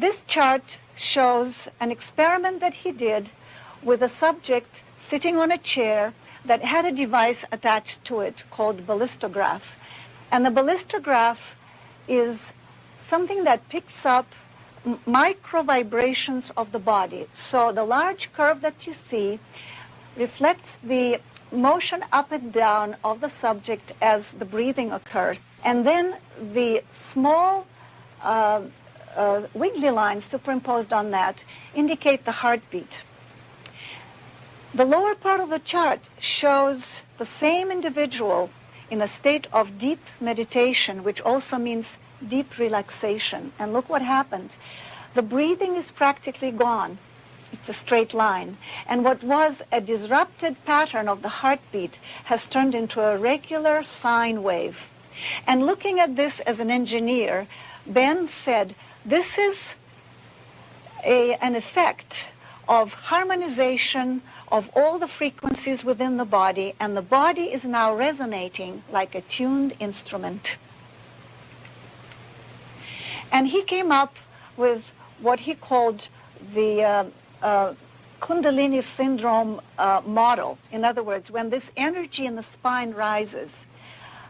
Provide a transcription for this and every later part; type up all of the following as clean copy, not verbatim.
This chart shows an experiment that he did with a subject sitting on a chair that had a device attached to it called ballistograph. And the ballistograph is something that picks up micro vibrations of the body. So the large curve that you see reflects the motion up and down of the subject as the breathing occurs. And then the small wiggly lines superimposed on that indicate the heartbeat. The lower part of the chart shows the same individual in a state of deep meditation, which also means deep relaxation. And look what happened. The breathing is practically gone. It's a straight line. And what was a disrupted pattern of the heartbeat has turned into a regular sine wave. And looking at this as an engineer, Ben said, this is an effect of harmonization of all the frequencies within the body, and the body is now resonating like a tuned instrument. And he came up with what he called the kundalini syndrome model. In other words, when this energy in the spine rises,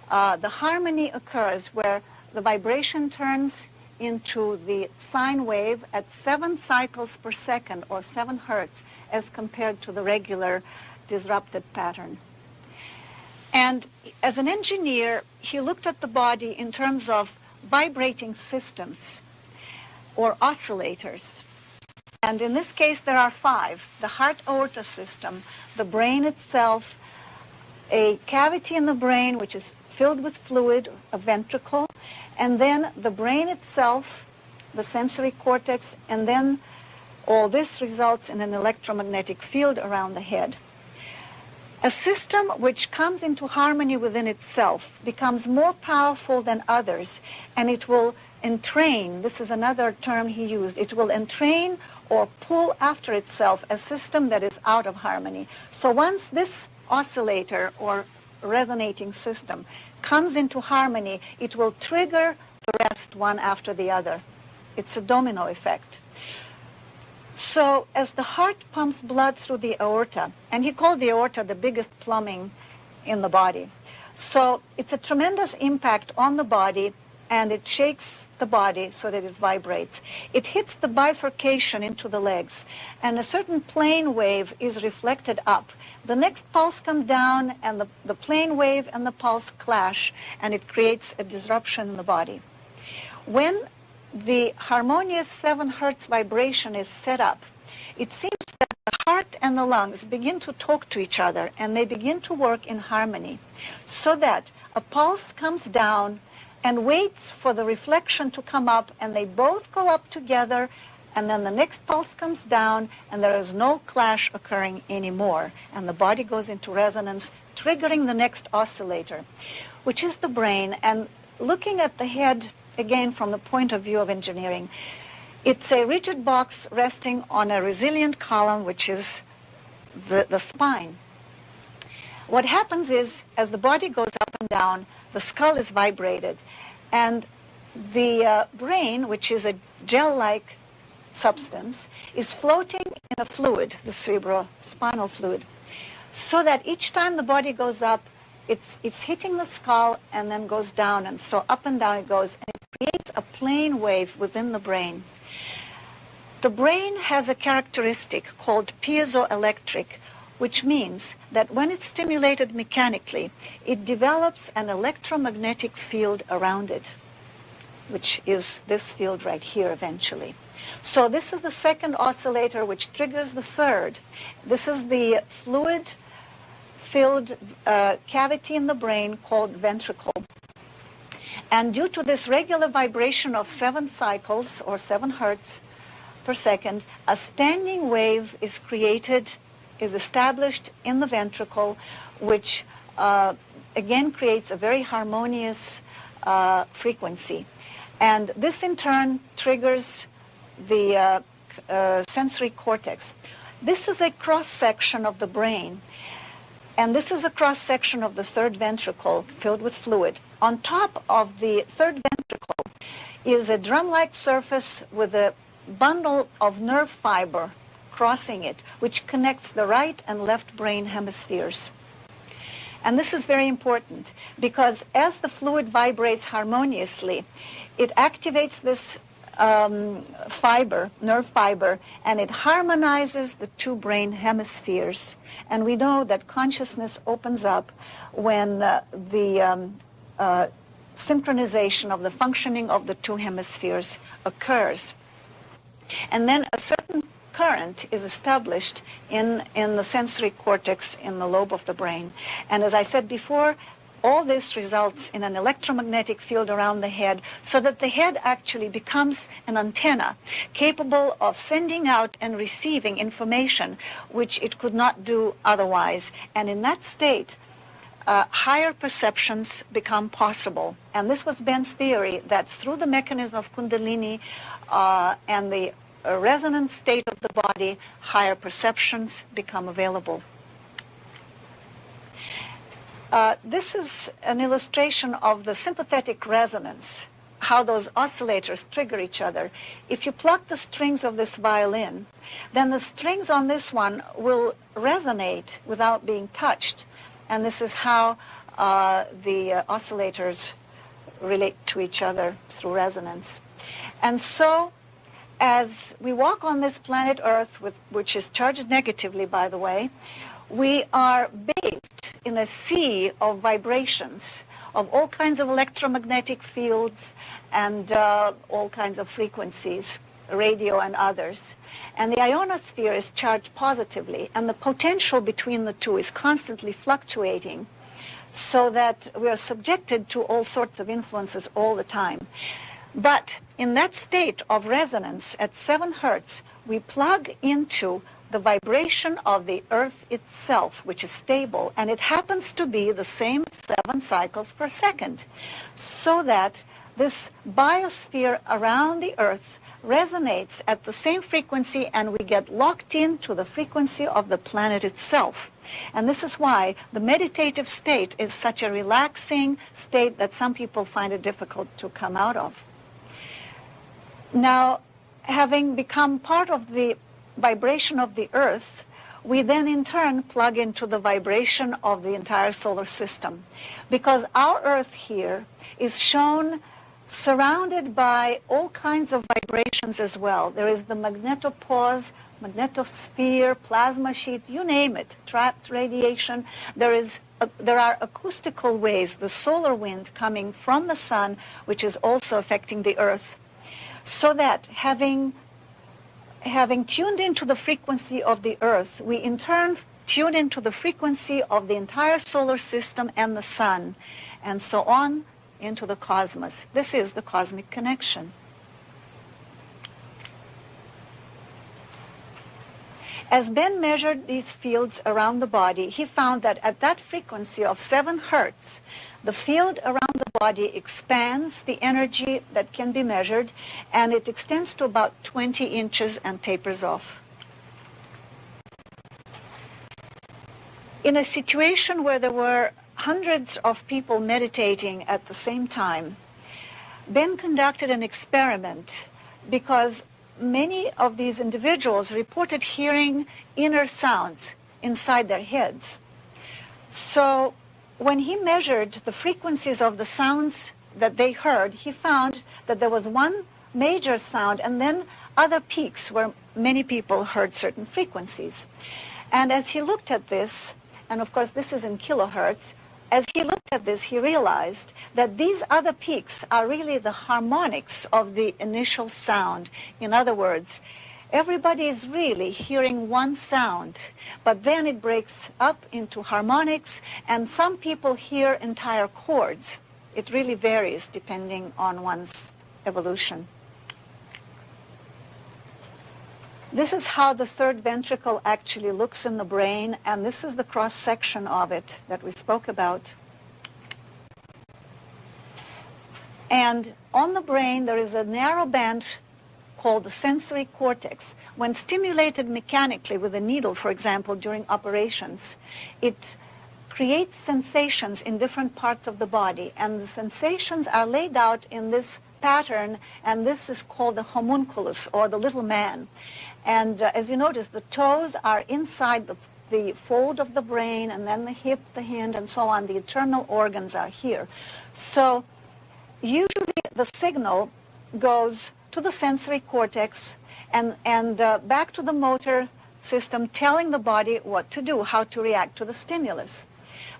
the harmony occurs where the vibration turns into the sine wave at 7 cycles per second, or 7 hertz, as compared to the regular disrupted pattern. And as an engineer, he looked at the body in terms of vibrating systems or oscillators. And in this case, there are 5. The heart-aorta system, the brain itself, a cavity in the brain which is filled with fluid, a ventricle, and then the brain itself, the sensory cortex, and then all this results in an electromagnetic field around the head. A system which comes into harmony within itself becomes more powerful than others, and it will entrain, this is another term he used, it will entrain or pull after itself a system that is out of harmony. So once this oscillator or resonating system comes into harmony, it will trigger the rest one after the other. It's a domino effect. So as the heart pumps blood through the aorta, and he called the aorta the biggest plumbing in the body. So it's a tremendous impact on the body, and it shakes the body so that it vibrates. It hits the bifurcation into the legs, and a certain plane wave is reflected up. The next pulse comes down, and the plane wave and the pulse clash, and it creates a disruption in the body. When the harmonious 7 hertz vibration is set up, it seems that the heart and the lungs begin to talk to each other, and they begin to work in harmony, so that a pulse comes down and waits for the reflection to come up, and they both go up together, and then the next pulse comes down, and there is no clash occurring anymore, and the body goes into resonance, triggering the next oscillator, which is the brain. And looking at the head, again from the point of view of engineering, it's a rigid box resting on a resilient column, which is the spine. What happens is, as the body goes up and down, the skull is vibrated, and the brain, which is a gel-like substance, is floating in a fluid, the cerebrospinal fluid, so that each time the body goes up, it's hitting the skull and then goes down, and so up and down it goes, and it creates a plane wave within the brain. The brain has a characteristic called piezoelectric, which means that when it's stimulated mechanically, it develops an electromagnetic field around it, which is this field right here eventually. So this is the second oscillator, which triggers the third. This is the fluid-filled cavity in the brain called ventricle. And due to this regular vibration of 7 cycles, or 7 hertz per second, a standing wave is created, is established in the ventricle, which again creates a very harmonious frequency. And this in turn triggers the sensory cortex. This is a cross-section of the brain, and this is a cross-section of the third ventricle filled with fluid. On top of the third ventricle is a drum-like surface with a bundle of nerve fiber crossing it, which connects the right and left brain hemispheres. And this is very important because as the fluid vibrates harmoniously, it activates this nerve fiber, and it harmonizes the two brain hemispheres. And we know that consciousness opens up when the synchronization of the functioning of the two hemispheres occurs. And then a certain current is established in the sensory cortex in the lobe of the brain. And as I said before, all this results in an electromagnetic field around the head, so that the head actually becomes an antenna capable of sending out and receiving information which it could not do otherwise. And in that state, higher perceptions become possible. And this was Ben's theory, that through the mechanism of kundalini and the resonant state of the body, higher perceptions become available. This is an illustration of the sympathetic resonance, how those oscillators trigger each other. If you pluck the strings of this violin, then the strings on this one will resonate without being touched. And this is how the oscillators relate to each other through resonance. And so, as we walk on this planet Earth, which is charged negatively, by the way, we are bathed in a sea of vibrations, of all kinds of electromagnetic fields and all kinds of frequencies, radio and others. And the ionosphere is charged positively, and the potential between the two is constantly fluctuating, so that we are subjected to all sorts of influences all the time. But in that state of resonance at 7 hertz, we plug into the vibration of the earth itself, which is stable, and it happens to be the same 7 cycles per second, so that this biosphere around the earth resonates at the same frequency, and we get locked into the frequency of the planet itself. And this is why the meditative state is such a relaxing state that some people find it difficult to come out of. Now, having become part of the vibration of the earth, we then in turn plug into the vibration of the entire solar system, because our earth here is shown surrounded by all kinds of vibrations as well. There is the magnetopause, magnetosphere, plasma sheet, you name it, trapped radiation. There are acoustical waves, the solar wind coming from the sun, which is also affecting the earth, so that having tuned into the frequency of the earth, we in turn tune into the frequency of the entire solar system and the sun, and so on into the cosmos. This is the cosmic connection. As Ben measured these fields around the body, he found that at that frequency of 7 hertz, the field around the body expands, the energy that can be measured, and it extends to about 20 inches and tapers off. In a situation where there were hundreds of people meditating at the same time, Ben conducted an experiment, because many of these individuals reported hearing inner sounds inside their heads. So when he measured the frequencies of the sounds that they heard, he found that there was one major sound and then other peaks where many people heard certain frequencies. And as he looked at this, and of course this is in kilohertz, as he looked at this, he realized that these other peaks are really the harmonics of the initial sound. In other words, everybody is really hearing one sound, but then it breaks up into harmonics, and some people hear entire chords. It really varies depending on one's evolution. This is how the third ventricle actually looks in the brain, and this is the cross-section of it that we spoke about. And on the brain, there is a narrow band called the sensory cortex. When stimulated mechanically with a needle, for example, during operations, it creates sensations in different parts of the body, and the sensations are laid out in this pattern, and this is called the homunculus, or the little man. And as you notice, the toes are inside the fold of the brain, and then the hip, the hand, and so on. The internal organs are here. So usually the signal goes to the sensory cortex and back to the motor system, telling the body what to do, how to react to the stimulus.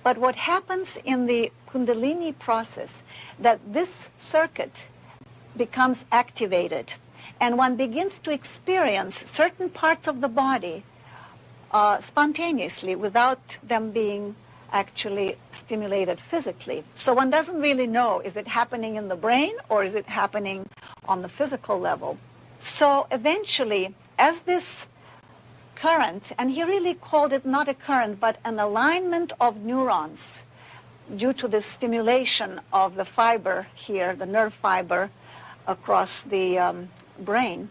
But what happens in the kundalini process, that this circuit becomes activated, and one begins to experience certain parts of the body spontaneously without them being actually stimulated physically. So one doesn't really know, is it happening in the brain or is it happening on the physical level? So eventually, as this current, and he really called it not a current, but an alignment of neurons due to the stimulation of the fiber here, the nerve fiber across the brain,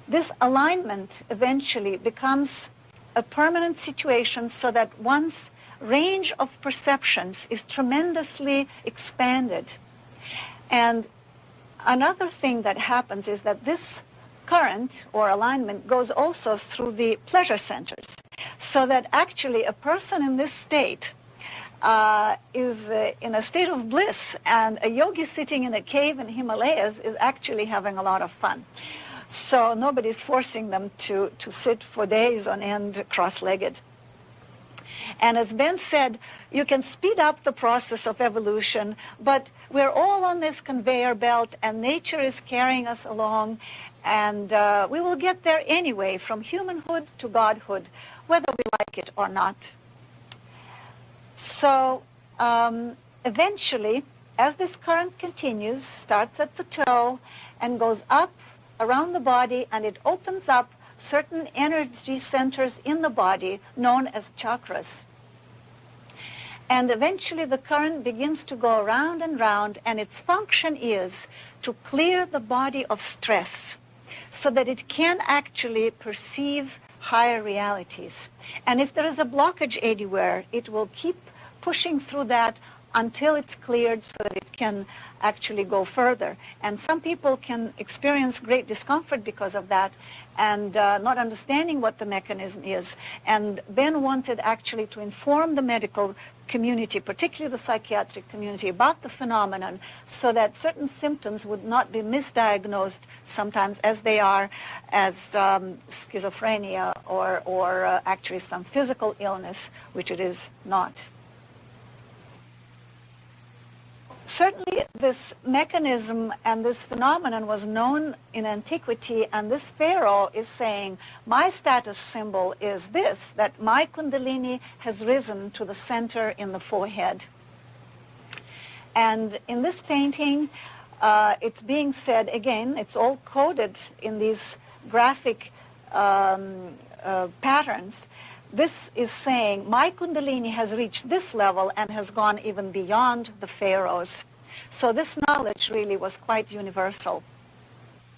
this alignment eventually becomes a permanent situation, so that one's range of perceptions is tremendously expanded. And another thing that happens is that this current or alignment goes also through the pleasure centers, so that actually a person in this state is in a state of bliss, and a yogi sitting in a cave in Himalayas is actually having a lot of fun. So nobody's forcing them to sit for days on end cross-legged. And as Ben said, you can speed up the process of evolution, but we're all on this conveyor belt, and nature is carrying us along, and we will get there anyway, from humanhood to godhood, whether we like it or not. So eventually, as this current continues, starts at the toe and goes up around the body, and it opens up certain energy centers in the body known as chakras. And eventually the current begins to go round and round, and its function is to clear the body of stress so that it can actually perceive higher realities. And if there is a blockage anywhere, it will keep pushing through that until it's cleared, so that it can actually go further. And some people can experience great discomfort because of that, and not understanding what the mechanism is. And Ben wanted actually to inform the medical community, particularly the psychiatric community, about the phenomenon, so that certain symptoms would not be misdiagnosed sometimes as they are, as schizophrenia or actually some physical illness, which it is not. Certainly this mechanism and this phenomenon was known in antiquity, and this pharaoh is saying, my status symbol is this, that my kundalini has risen to the center in the forehead. And in this painting, it's being said, again, it's all coded in these graphic patterns. This is saying, my kundalini has reached this level and has gone even beyond the pharaohs. So this knowledge really was quite universal.